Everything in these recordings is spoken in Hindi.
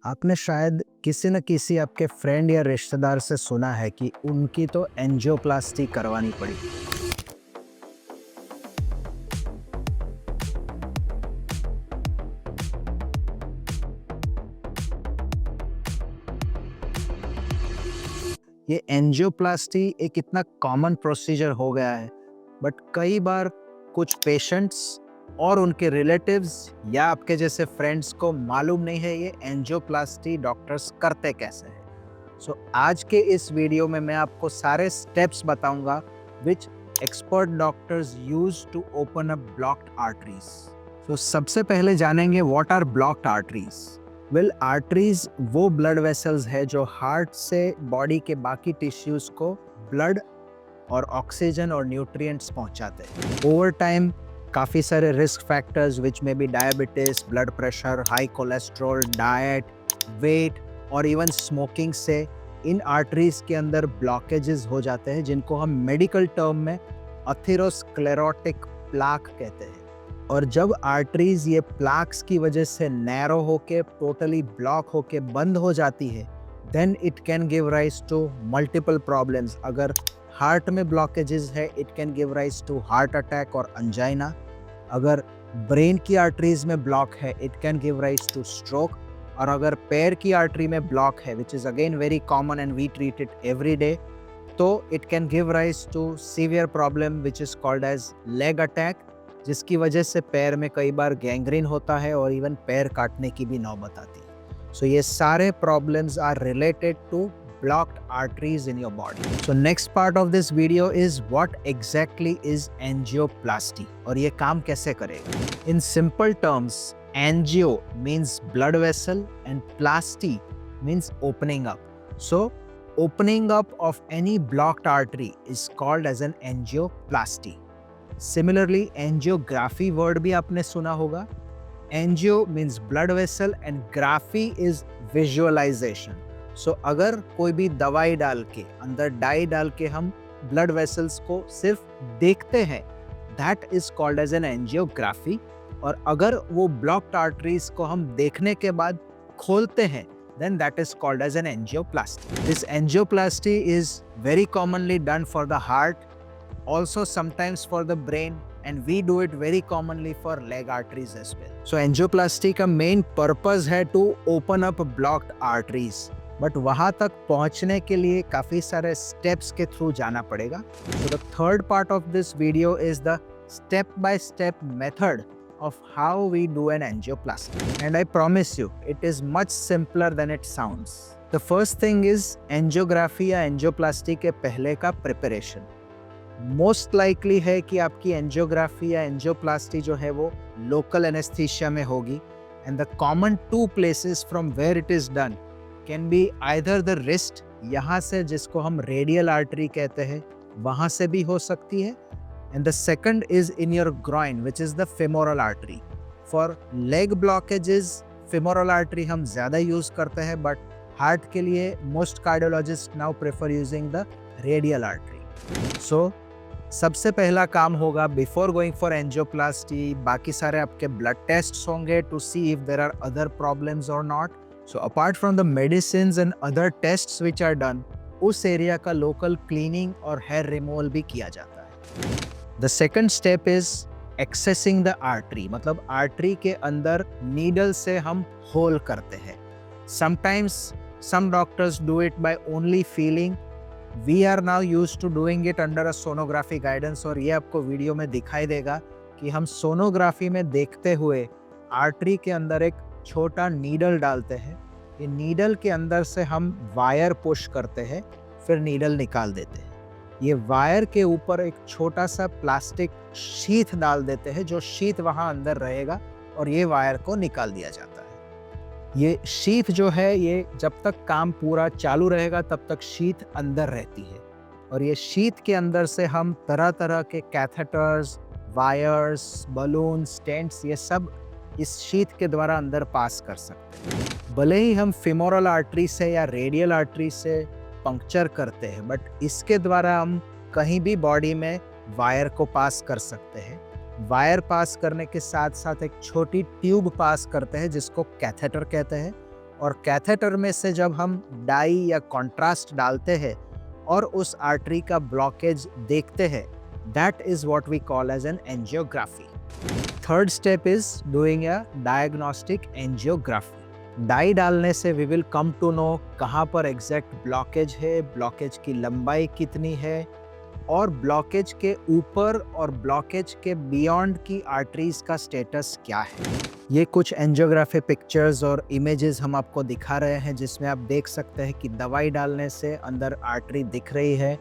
आपने शायद किसी न किसी आपके फ्रेंड या रिश्तेदार से सुना है कि उनकी तो एंजियोप्लास्टी करवानी पड़ी। ये एंजियोप्लास्टी एक इतना कॉमन प्रोसीजर हो गया है, बट कई बार कुछ पेशेंट्स और उनके रिलेटिव्स या आपके जैसे फ्रेंड्स को मालूम नहीं है ये एंजियोप्लास्टी डॉक्टर्स करते कैसे हैं। आज के इस वीडियो में मैं आपको सारे स्टेप्स बताऊंगा which expert doctors use to open up blocked arteries. सबसे पहले जानेंगे what are blocked arteries. Well, arteries वो ब्लड वेसल्स है जो हार्ट से बॉडी के बाकी टिश्यूज को ब्लड और ऑक्सीजन और न्यूट्रिएंट्स पहुंचाते हैं। ओवर टाइम काफ़ी सारे risk factors which may be diabetes, blood pressure, high cholesterol, diet, weight और इवन स्मोकिंग से इन आर्टरीज के अंदर ब्लॉकेजेस हो जाते हैं, जिनको हम मेडिकल टर्म में अथेरोस्क्लेरोटिक प्लाक कहते हैं। और जब आर्टरीज ये प्लाक्स की वजह से नैरो होके टोटली ब्लॉक होके बंद हो जाती है, then it can give rise to multiple problems. अगर हार्ट में ब्लॉकेजेस है, it can give rise to heart attack और अंजाइना। अगर ब्रेन की आर्टरीज में ब्लॉक है, इट कैन गिव राइज टू स्ट्रोक। और अगर पैर की आर्टरी में ब्लॉक है, which is again very common and we treat it every day, तो it can give rise to severe problem which is called as leg attack, जिसकी वजह से पैर में कई बार गैंग्रीन होता है और इवन पैर काटने की भी नौबत आती है। सो ये सारे problems are related to blocked arteries in your body. So next part of this video is what exactly is angioplasty और ये काम कैसे करेगा। In simple terms, angio means blood vessel and plasty means opening up. So opening up of any blocked artery is called as an angioplasty. Similarly, angiography word भी आपने सुना होगा। Angio means blood vessel and graphy is visualization. अगर कोई भी दवाई डाल के अंदर डाई डाल के हम ब्लड वेसल्स को सिर्फ देखते हैं, that is called as an angiography. और अगर वो ब्लॉक्ड आर्टरीज को हम देखने के बाद खोलते हैं, then that is called as an angioplasty. This angioplasty is very commonly done for the heart, also sometimes for the brain, and we do it very commonly for leg arteries as well. So angioplasty का main purpose है to open up blocked arteries. But वहाँ तक पहुँचने के लिए काफ़ी सारे स्टेप्स के थ्रू जाना पड़ेगा। The third part of this video is the step by step method of how we do an angioplasty, and I promise you it is much simpler than it sounds. The first thing is angiography या angioplasty के पहले का preparation. Most likely है कि आपकी angiography या angioplasty जो है वो local anesthesia में होगी, and the common two places from where it is done can be either the wrist, यहाँ से जिसको हम रेडियल आर्टरी कहते हैं, वहाँ से भी हो सकती है, and the second is in your groin, which is the femoral artery. For leg blockages, femoral artery हम ज़्यादा यूज़ करते हैं, but heart के लिए most cardiologists now prefer using the radial artery. So सबसे पहला काम होगा before going for angioplasty, बाकी सारे आपके blood tests होंगे to see if there are other problems or not. So apart from the medicines and other tests which are done, उस एरिया का लोकल क्लीनिंग और हेयर रिमूवल भी किया जाता है। The second step is accessing the artery, मतलब आर्टरी के अंदर नीडल से हम होल करते हैं। Sometimes some doctors do it by only feeling. We are now used to doing it under a sonography guidance, और ये आपको वीडियो में दिखाई देगा कि हम सोनोग्राफी में देखते हुए आर्टरी के अंदर एक छोटा नीडल डालते हैं। ये नीडल के अंदर से हम वायर पुश करते हैं, फिर नीडल निकाल देते हैं। ये वायर के ऊपर एक छोटा सा प्लास्टिक शीथ डाल देते हैं, जो शीथ वहाँ अंदर रहेगा और ये वायर को निकाल दिया जाता है। ये शीथ जो है, ये जब तक काम पूरा चालू रहेगा तब तक शीथ अंदर रहती है, और ये शीथ के अंदर से हम तरह तरह के कैथेटर्स, वायर्स, बलून, स्टेंट्स, ये सब इस शीथ के द्वारा अंदर पास कर सकते हैं। भले ही हम फेमोरल आर्टरी से या रेडियल आर्टरी से पंक्चर करते हैं, बट इसके द्वारा हम कहीं भी बॉडी में वायर को पास कर सकते हैं। वायर पास करने के साथ साथ एक छोटी ट्यूब पास करते हैं जिसको कैथेटर कहते हैं, और कैथेटर में से जब हम डाई या कॉन्ट्रास्ट डालते हैं और उस आर्टरी का ब्लॉकेज देखते हैं, that is what we call as an angiography. Third step is doing a diagnostic angiography. Dye डालने से we will come to know कहाँ पर एग्जैक्ट ब्लॉकेज है, ब्लॉकेज की लंबाई कितनी है और ब्लॉकेज के ऊपर और ब्लॉकेज के बियॉन्ड की आर्टरीज का स्टेटस क्या है। ये कुछ एंजियोग्राफी पिक्चर्स और इमेजेस हम आपको दिखा रहे हैं जिसमें आप देख सकते हैं कि दवाई डालने से अंदर आर्टरी दिख रही है।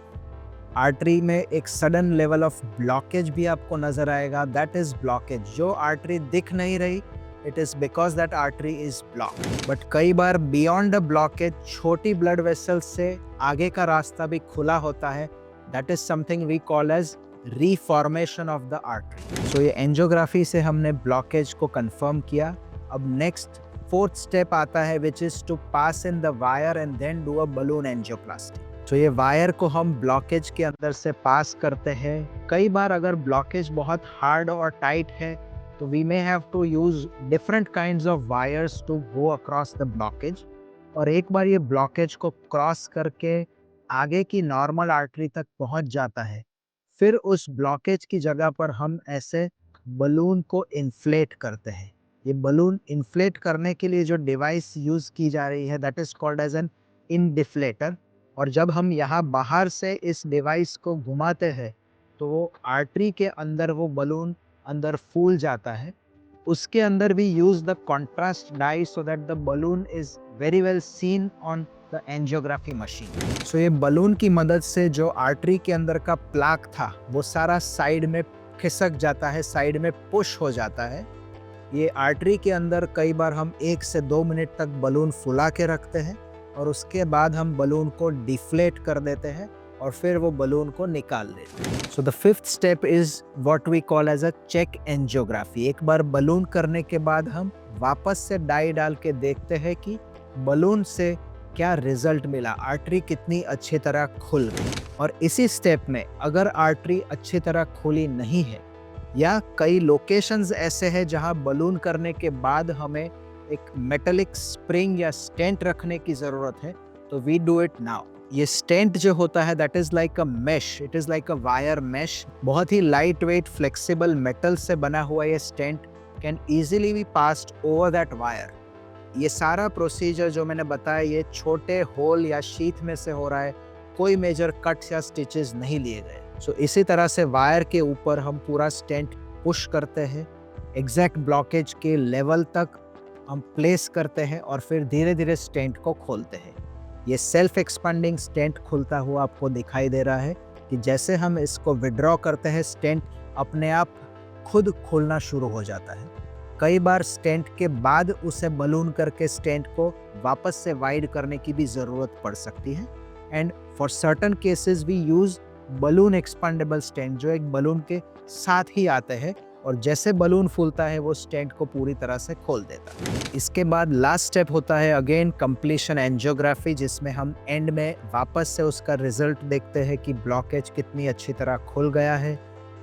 आर्टरी में एक सडन लेवल ऑफ ब्लॉकेज भी आपको नजर आएगा, दैट इज ब्लॉकेज। जो आर्टरी दिख नहीं रही, it is because that artery is block. But कई बार बियॉन्ड द ब्लॉकेज छोटी ब्लड वेसल से आगे का रास्ता भी खुला होता है, that is something we call as reformation of the artery. So ये एंजियोग्राफी से हमने ब्लॉकेज को कंफर्म किया। अब नेक्स्ट फोर्थ स्टेप आता है which is to pass in the wire and then do a balloon angioplasty. तो ये वायर को हम ब्लॉकेज के अंदर से पास करते हैं। कई बार अगर ब्लॉकेज बहुत हार्ड और टाइट है तो we may have to use different kinds of wires to go across the blockage. और एक बार ये ब्लॉकेज को क्रॉस करके आगे की नॉर्मल आर्टरी तक पहुंच जाता है, फिर उस ब्लॉकेज की जगह पर हम ऐसे बलून को इन्फ्लेट करते हैं। ये बलून इन्फ्लेट करने के लिए जो डिवाइस यूज की जा रही है that is called as an endoflator. और जब हम यहाँ बाहर से इस डिवाइस को घुमाते हैं तो वो आर्टरी के अंदर वो बलून अंदर फूल जाता है। उसके अंदर भी use the contrast dye so that the balloon is very well seen on the angiography machine. So ये बलून की मदद से जो आर्टरी के अंदर का प्लाक था वो सारा साइड में खिसक जाता है, साइड में पुश हो जाता है। ये आर्टरी के अंदर कई बार हम 1 से 2 मिनट तक बलून फुला के रखते हैं और उसके बाद हम बलून को डिफ्लेट कर देते हैं और फिर वो बलून को निकाल लेते हैं। So the fifth step is what we call as a check angiography. एक बार बलून करने के बाद हम वापस से डाई डाल के देखते हैं कि बलून से क्या रिजल्ट मिला, आर्टरी कितनी अच्छी तरह खुल गई। और इसी स्टेप में अगर आर्टरी अच्छी तरह खुली नहीं है या कई लोकेशंस ऐसे हैं जहां बलून करने के बाद हमें एक मेटालिक स्प्रिंग या स्टेंट रखने की जरूरत है, तो वी डू इट नाउ। ये स्टेंट जो होता है that is like a mesh, it is like a wire mesh. बहुत ही लाइट वेट फ्लेक्सिबल मेटल से बना हुआ ये stent can easily be passed over that wire. ये सारा प्रोसीजर जो मैंने बताया ये छोटे होल या शीथ में से हो रहा है, कोई मेजर कट्स या स्टिचेस नहीं लिए गए। सो इसी तरह से वायर के ऊपर हम पूरा स्टेंट पुश करते हैं, एग्जैक्ट ब्लॉकेज के लेवल तक हम प्लेस करते हैं और फिर धीरे धीरे स्टेंट को खोलते हैं। ये सेल्फ एक्सपेंडिंग स्टेंट खुलता हुआ आपको दिखाई दे रहा है कि जैसे हम इसको विड्रॉ करते हैं स्टेंट अपने आप खुद खुलना शुरू हो जाता है। कई बार स्टेंट के बाद उसे बलून करके स्टेंट को वापस से वाइड करने की भी ज़रूरत पड़ सकती है। And for certain cases we use balloon expandable stent जो एक बलून के साथ ही आते हैं और जैसे बलून फूलता है वो स्टेंट को पूरी तरह से खोल देता है। इसके बाद लास्ट स्टेप होता है अगेन कंप्लीशन एंजियोग्राफी, जिसमें हम एंड में वापस से उसका रिजल्ट देखते हैं कि ब्लॉकेज कितनी अच्छी तरह खुल गया है,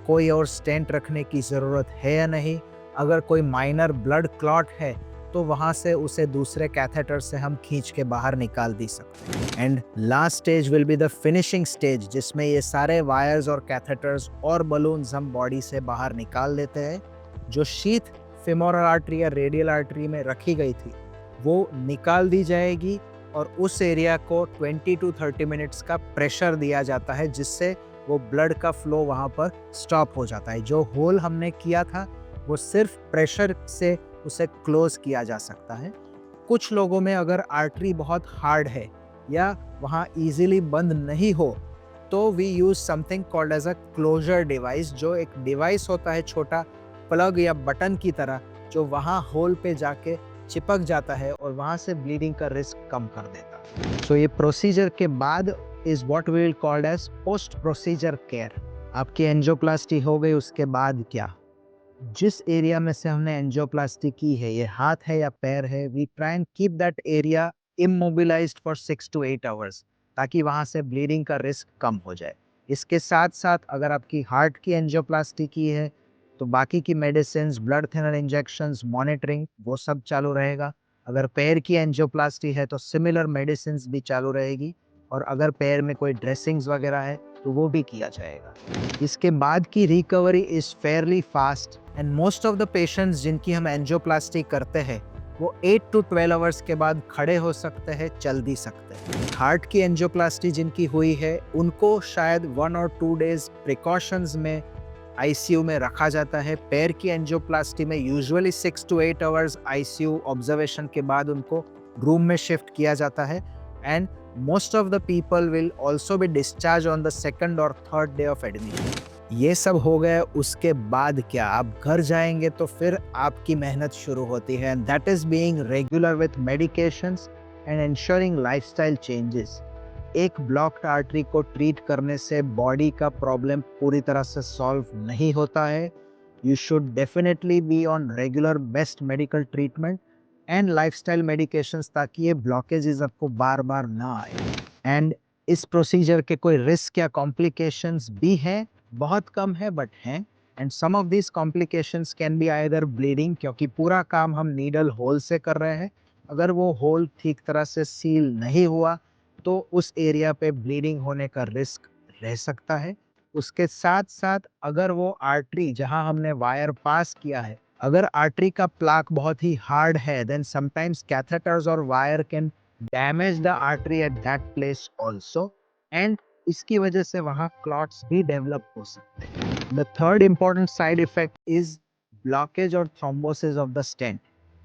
कोई और स्टेंट रखने की ज़रूरत है या नहीं। अगर कोई माइनर ब्लड क्लॉट है तो वहाँ से उसे दूसरे कैथेटर से हम खींच के बाहर निकाल दी सकते हैं। And last stage will be the finishing stage, जिसमें ये सारे वायर्स और कैथेटर्स और बलून्स हम बॉडी से बाहर निकाल देते हैं। जो शीथ फेमोरल आर्टरी या रेडियल आर्टरी में रखी गई थी वो निकाल दी जाएगी और उस एरिया को 20 to 30 मिनट्स का प्रेशर दिया जाता है, जिससे वो ब्लड का फ्लो वहाँ पर स्टॉप हो जाता है। जो होल हमने किया था वो सिर्फ प्रेशर से उसे क्लोज किया जा सकता है। कुछ लोगों में अगर आर्टरी बहुत हार्ड है या वहाँ इजीली बंद नहीं हो तो we use something called as a closure device, जो एक डिवाइस होता है छोटा प्लग या बटन की तरह, जो वहाँ होल पे जाके चिपक जाता है और वहाँ से ब्लीडिंग का रिस्क कम कर देता है। सो ये प्रोसीजर के बाद is what we will called as post procedure care. आपकी एंजियोप्लास्टी हो गई, उसके बाद क्या? जिस एरिया में से हमने एंजियोप्लास्टी की है, ये हाथ है या पैर है, we try and keep that area immobilized for 6 to 8 hours, ताकि वहाँ से ब्लीडिंग का रिस्क कम हो जाए। इसके साथ साथ अगर आपकी हार्ट की एंजियोप्लास्टी की है तो बाकी की medicine, blood thinner injections, monitoring वो सब चालू रहेगा। अगर पैर की एंजियोप्लास्टी है तो सिमिलर मेडिसिन भी चालू रहेगी, और अगर पैर में कोई ड्रेसिंग्स वगैरह है तो वो भी किया जाएगा। इसके बाद की recovery is Fairlie fast, and most of the patients जिनकी हम एंजियोप्लास्टी करते हैं वो 8 to 12 आवर्स के बाद खड़े हो सकते हैं, चल भी सकते हैं। हार्ट की एंजियोप्लास्टी जिनकी हुई है उनको शायद 1 or 2 डेज प्रिकॉशंस में आईसीयू में रखा जाता है। पैर की एंजियोप्लास्टी में usually 6 to 8 hours ICU observation के बाद उनको रूम में शिफ्ट किया जाता है, and most of the people will also be discharge on the second और थर्ड डे ऑफ एडमिशन। ये सब हो गया, उसके बाद क्या, आप घर जाएंगे तो फिर आपकी मेहनत शुरू होती है, and that is being regular with medications and ensuring lifestyle changes. एक ब्लॉक्ड आर्टरी को ट्रीट करने से बॉडी का प्रॉब्लम पूरी तरह से सॉल्व नहीं होता है। You should definitely be on regular best medical treatment and lifestyle medications, ताकि ये ब्लॉकेजेस आपको बार बार ना आए। एंड इस प्रोसीजर के कोई रिस्क या कॉम्प्लिकेशंस भी हैं, बहुत कम है बट हैं, and some of this complications can be either bleeding, क्योंकि पूरा काम हम नीडल होल से कर रहे हैं। अगर वो होल ठीक तरह से सील नहीं हुआ तो उस एरिया पे ब्लीडिंग होने का रिस्क रह सकता है। उसके साथ साथ अगर वो आर्टरी जहां हमने वायर पास किया है, अगर आर्टरी का प्लाक बहुत ही हार्ड है, देन समटाइम्स कैथेटर्स और wire can damage the artery at that place also, and इसकी वजह से वहाँ क्लॉट्स भी डेवलप हो सकते हैं। The third important side effect is blockage और thrombosis of the stent.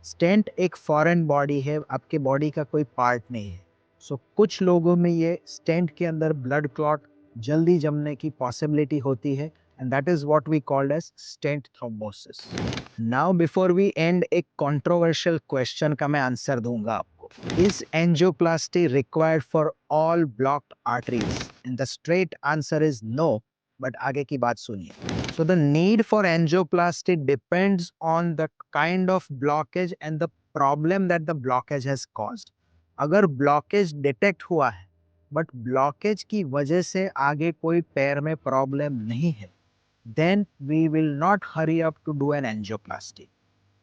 Stent एक फॉरेन बॉडी है, आपके बॉडी का कोई पार्ट नहीं है। सो कुछ लोगों में ये स्टेंट के अंदर ब्लड क्लॉट जल्दी जमने की पॉसिबिलिटी होती है, and that is what we called as stent thrombosis. Now before we end, एक कंट्रोवर्शियल क्वेश्चन का मैं आंसर दूंगा आपको। Is angioplasty required for all blocked arteries? And the straight answer is no, but आगे की बात सुनिए। So the need for angioplasty depends on the kind of blockage and the problem that the blockage has caused. अगर ब्लॉकेज डिटेक्ट हुआ है बट ब्लॉकेज की वजह से आगे कोई पैर में प्रॉब्लम नहीं है, then we will not hurry up to do an angioplasty.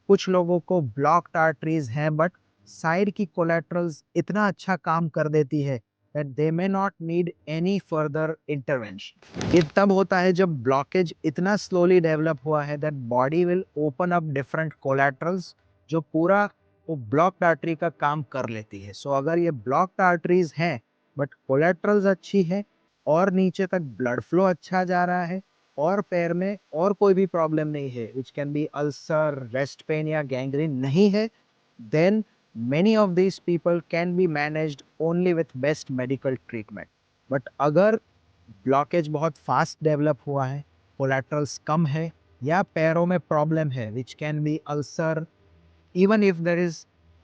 कुछ लोगों को ब्लॉक्ड आर्टरीज हैं बट साइड की कोलेट्रल्स इतना अच्छा काम कर देती है that they may not need any further intervention. ये तब होता है जब ब्लॉकेज इतना स्लोली डेवलप हुआ है that body will open up different collaterals जो पूरा वो ब्लॉक्ड आर्टरी का काम कर लेती है। सो अगर ये ब्लॉक्ड आर्टरीज हैं बट कोलेट्रल्स अच्छी है और नीचे तक ब्लड फ्लो अच्छा जा रहा है और पैर में और कोई भी प्रॉब्लम नहीं है, which can be ulcer, rest pain या गैंग्रीन नहीं है, then many of these people can be managed only with best medical treatment. But अगर ब्लॉकेज बहुत फास्ट डेवलप हुआ है, कोलेट्रल्स कम है या पैरों में प्रॉब्लम है, which can be ulcer, even if there is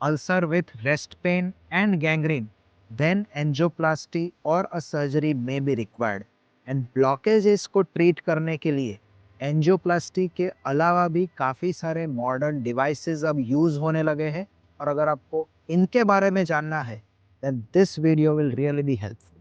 ulcer with rest pain and gangrene, then angioplasty or a surgery may be required. And blockages को ट्रीट करने के लिए एंजियोप्लास्टी के अलावा भी काफ़ी सारे मॉडर्न डिवाइसेस अब यूज़ होने लगे हैं, और अगर आपको इनके बारे में जानना है then this video will really be helpful.